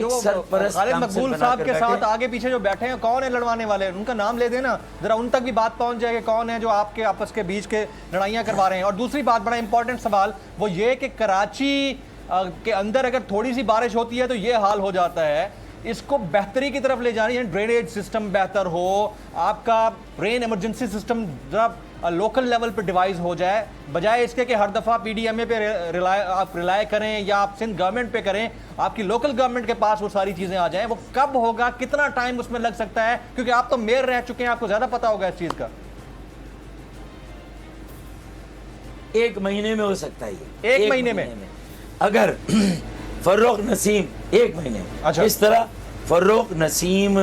खालिद मकबूल साहब के साथ आगे पीछे जो बैठे हैं कौन है लड़वाने वाले, उनका नाम ले देना जरा, उन तक भी बात पहुंच जाए कि कौन है जो आपके आपस के बीच के लड़ाइयां करवा रहे हैं। और दूसरी बात, बड़ा इंपॉर्टेंट सवाल वो ये कि कराची के अंदर अगर थोड़ी सी बारिश होती है तो ये हाल हो जाता है, इसको बेहतरी की तरफ ले जानी है, ड्रेनेज सिस्टम बेहतर हो, आपका रेन इमरजेंसी सिस्टम जरा लोकल लेवल पे डिवाइस हो जाए, बजाय इसके कि हर दफ़ा पीडीएमए पे आप रिलाय करें या आप सिंध गवर्नमेंट पे करें, आपकी लोकल गवर्नमेंट के पास वो सारी चीज़ें आ जाएं। वो कब होगा, कितना टाइम उसमें लग सकता है, क्योंकि आप तो मेयर रह चुके हैं, आपको ज़्यादा पता होगा इस चीज़ का। 1 महीने में हो सकता है ये, 1 महीने में अगर फर्रुख नसीम 1 महीने में। अच्छा। इस तरह फर्रुख नसीम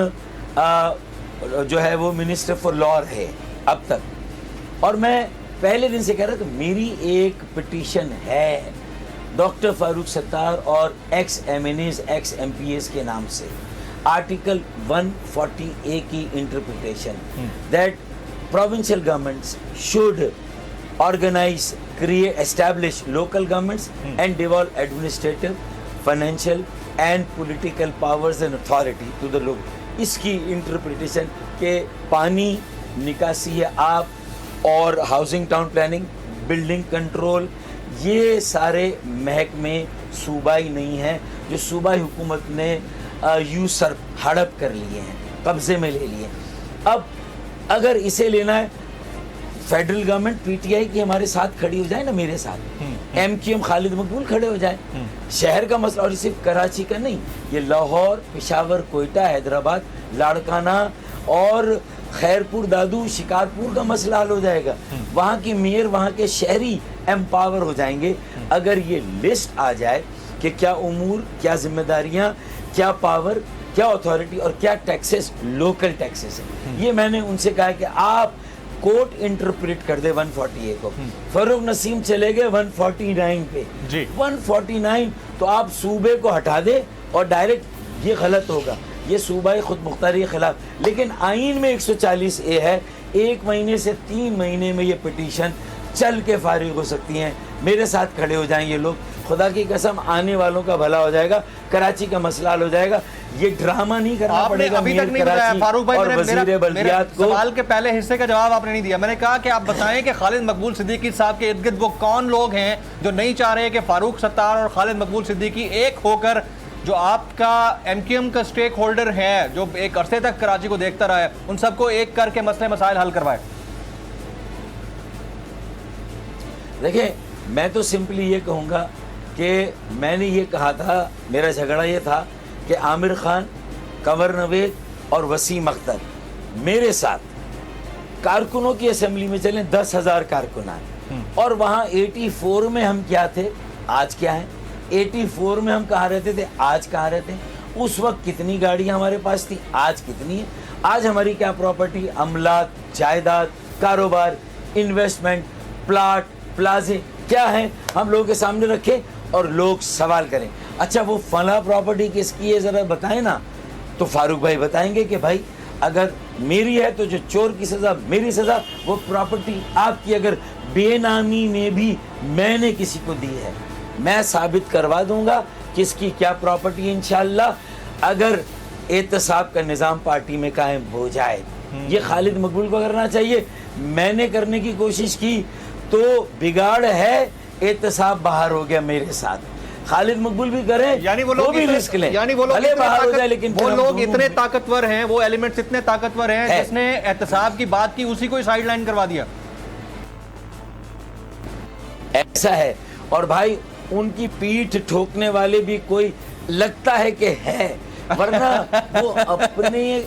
जो है वो मिनिस्टर फॉर लॉ है अब तक, और मैं पहले दिन से कह रहा था मेरी एक पिटीशन है डॉक्टर फारूक सत्तार और एक्स MNAs एक्स MPAs के नाम से, आर्टिकल 140A की interpretation that provincial governments should organize, create, establish local governments and devolve administrative, financial and political powers and authority to the local। इसकी इंटरप्रिटेशन के पानी निकासी है आप और housing town planning, building control, ये सारे महकमे सूबाई नहीं है, जो सूबाई हुकूमत ने यूसर्फ हड़प कर लिए हैं, कब्जे में ले लिए। अब अगर इसे लेना है, फेडरल गवर्नमेंट PTI की हमारे साथ खड़ी हो जाए ना, मेरे साथ MQM खालिद मकबूल खड़े हो जाए। शहर का मसला, और सिर्फ कराची का नहीं, ये लाहौर, पेशावर, कोयटा, हैदराबाद, लाड़काना और खैरपुर, दादू, शिकारपुर का मसला हल हो जाएगा। वहाँ की मेयर, वहाँ के शहरी एम्पावर हो जाएंगे अगर ये लिस्ट आ जाए कि क्या उमूर, क्या जिम्मेदारियाँ, क्या पावर, क्या अथॉरिटी और क्या टैक्सेस लोकल टैक्सेस है। ये मैंने उनसे कहा है कि आप कोर्ट इंटरप्रेट कर दे 140A को। फर्रुख नसीम चले गए 149 पे जी। 149 तो आप सूबे को हटा दे और डायरेक्ट, ये गलत होगा, ये सूबाई खुद मुख्तारी के खिलाफ। लेकिन आइन में 140A है, 1 महीने से 3 महीने में ये पिटीशन चल के फारिग हो सकती हैं। मेरे साथ खड़े हो जाएंगे लोग, खुदा की कसम आने वालों का भला हो जाएगा, कराची का मसला हल हो जाएगा। ये ड्रामा नहीं करना पड़ेगा। अभी तक नहीं बताया फारूक भाई, मेरा सवाल के पहले हिस्से का जवाब आपने नहीं दिया। मैंने कहा कि आप बताएं कि खालिद मकबूल सिद्दीकी साहब के इर्द गिर्द वो कौन लोग हैं जो नहीं चाह रहे कि फारूक सत्तार और खालिद मकबूल सिद्दीकी एक होकर, जो आपका MQM का स्टेक होल्डर है, जो एक अरसे तक कराची को देखता रहा है, उन सबको एक करके मसले मसाइल हल करवाए। देखिए, मैं तो सिंपली ये कहूँगा कि मैंने ये कहा था, मेरा झगड़ा ये था कि आमिर खान, कंवर नवेद और वसीम अख्तर मेरे साथ कारकुनों की असेंबली में चलें, 10,000 कारकुन आए, और वहाँ 84 में हम क्या थे, आज क्या है, 84 में हम कहाँ रहते थे, आज कहाँ रहते हैं, उस वक्त कितनी गाड़ियाँ हमारे पास थी, आज कितनी है, आज हमारी क्या प्रॉपर्टी, अमलाक, जायदाद, कारोबार, इन्वेस्टमेंट, प्लाट, प्लाजे क्या है, हम लोगों के सामने रखें और लोग सवाल करें, अच्छा वो फला प्रॉपर्टी किसकी है ज़रा बताएं ना। तो फारूक भाई बताएंगे कि भाई अगर मेरी है तो जो चोर की सज़ा मेरी सज़ा, वो प्रॉपर्टी आपकी अगर बेनामी में भी मैंने किसी को दी है, मैं साबित करवा दूंगा किसकी क्या प्रॉपर्टी है इंशाअल्लाह, अगर एहतसाब का निज़ाम पार्टी में कायम हो जाए। ये खालिद मकबूल को करना चाहिए, मैंने करने की कोशिश की तो बिगाड़ है, एहतसाब बाहर हो गया मेरे साथ, खालिद मकबूल भी करें, यानी वो लोग भी रिस्क लें, यानी वो लोग बाहर हो जाए, लेकिन वो लोग इतने ताकतवर हैं, वो एलिमेंट्स इतने ताकतवर हैं जिसने एहतसाब की बात की उसी को ही साइडलाइन करवा दिया। ऐसा है, और भाई उनकी पीठ ठोकने वाले भी कोई लगता है कि है, वरना वो अपने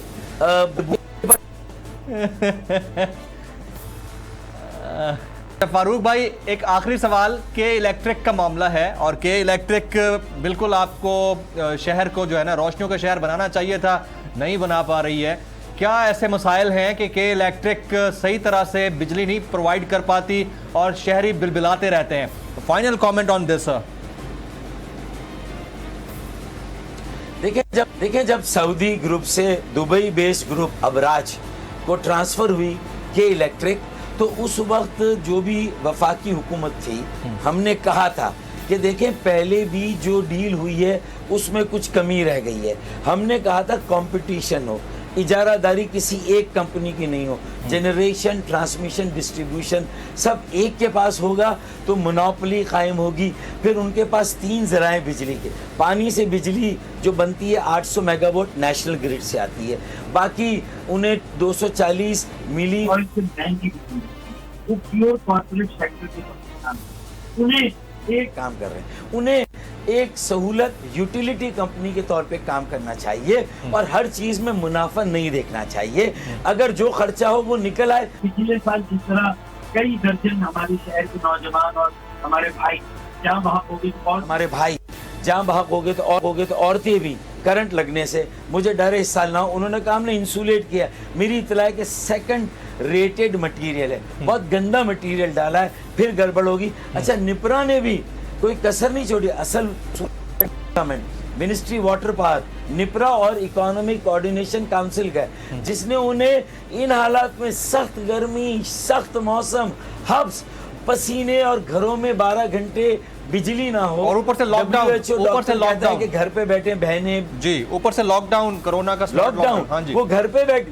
फारूक भाई, एक आखिरी सवाल, के इलेक्ट्रिक का मामला है, और के इलेक्ट्रिक बिल्कुल आपको शहर को जो है ना रोशनियों का शहर बनाना चाहिए था, नहीं बना पा रही है। क्या ऐसे मसाइल हैं कि के इलेक्ट्रिक सही तरह से बिजली नहीं प्रोवाइड कर पाती और शहरी बिलबिलाते रहते हैं? Final comment on this. देखिए जब सऊदी ग्रुप से दुबई बेस्ड ग्रुप अबराज को ट्रांसफर हुई के इलेक्ट्रिक, तो उस वक्त जो भी वफाकी हुकूमत थी, हमने कहा था कि देखें पहले भी जो डील हुई है उसमें कुछ कमी रह गई है। हमने कहा था कंपटीशन हो, इजारादारी किसी एक कंपनी की नहीं हो, जनरेशन, ट्रांसमिशन, डिस्ट्रीब्यूशन सब एक के पास होगा तो मोनोपोली कायम होगी। फिर उनके पास 3 ज़राए बिजली के, पानी से बिजली जो बनती है 800 मेगावाट नेशनल ग्रिड से आती है, बाकी उन्हें 240 मिली वो प्योर कॉर्पोरेट सेक्टर के उन्हें एक काम कर रहे हैं, उन्हें एक सहूलत यूटिलिटी कंपनी के तौर पे काम करना चाहिए और हर चीज में मुनाफा नहीं देखना चाहिए। अगर जो खर्चा हो वो निकल आए। पिछले साल जिस तरह कई दर्जन हमारे शहर के नौजवान और हमारे भाई जहाँ वहाँ होगी और हमारे भाई जहाँ बहक हो गए तो औरतें भी करंट लगने से, मुझे डर है इस साल ना हो, उन्होंने कहा हमने इंसुलेट किया। मेरी इतला है कि सेकंड रेटेड मटेरियल है, बहुत गंदा मटेरियल डाला है, फिर गड़बड़ होगी। अच्छा, निपरा ने भी कोई कसर नहीं छोड़ी। असल मिनिस्ट्री वाटर पावर, निपरा और इकोनॉमिक कोऑर्डिनेशन काउंसिल का, जिसने उन्हें इन हालात में सख्त गर्मी, सख्त मौसम, हब्स, पसीने और घरों में 12 घंटे बिजली ना हो और ऊपर से लॉकडाउन के घर पे बैठे बहनें जी, ऊपर से लॉकडाउन, कोरोना का लॉकडाउन, हाँ जी, वो घर पे बैठ,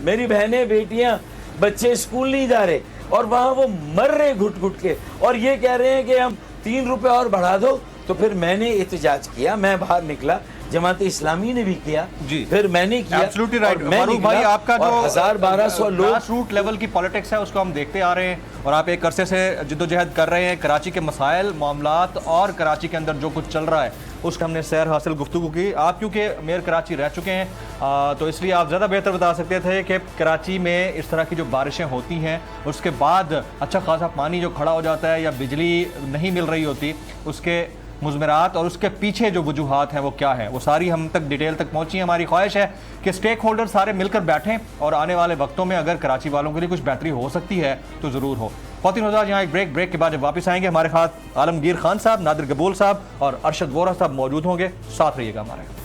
मेरी बहनें, बेटियां, बच्चे स्कूल नहीं जा रहे और वहां वो मर रहे घुट घुट के, और ये कह रहे हैं कि हम 3 रुपए और बढ़ा दो। तो फिर मैंने एहतजाज किया, मैं बाहर निकला, जमात इस्लामी ने भी किया जी, फिर मैंने किया। एब्सोल्युटली राइट फारूक भाई, आपका जो 1000-1200 लोग ग्रास रूट लेवल की पॉलिटिक्स है उसको हम देखते आ रहे हैं और आप एक अरसे से जिद्दोजहद कर रहे हैं कराची के मसाइल, मामलात और कराची के अंदर जो कुछ चल रहा है उसका हमने सैर हासिल गुफ्तगू की। आप क्योंकि मेयर कराची रह चुके हैं तो इसलिए आप ज़्यादा बेहतर बता सकते थे कि कराची में इस तरह की जो बारिशें होती हैं उसके बाद अच्छा खासा पानी जो खड़ा हो जाता है या बिजली नहीं मिल रही होती, उसके मुज़मरात और उसके पीछे जो वजूहात हैं वो क्या है, वो सारी हम तक डिटेल तक पहुंची। हमारी ख्वाहिश है कि स्टेक होल्डर सारे मिलकर बैठें और आने वाले वक्तों में अगर कराची वालों के लिए कुछ बेहतरी हो सकती है तो ज़रूर हो। ख़वातीन हज़रात, यहाँ एक ब्रेक के बाद जब वापस आएंगे हमारे साथ आलमगीर खान साहब, नादिर गबूल साहब और अरशद वोरा साहब मौजूद होंगे, साथ रहिएगा हमारे।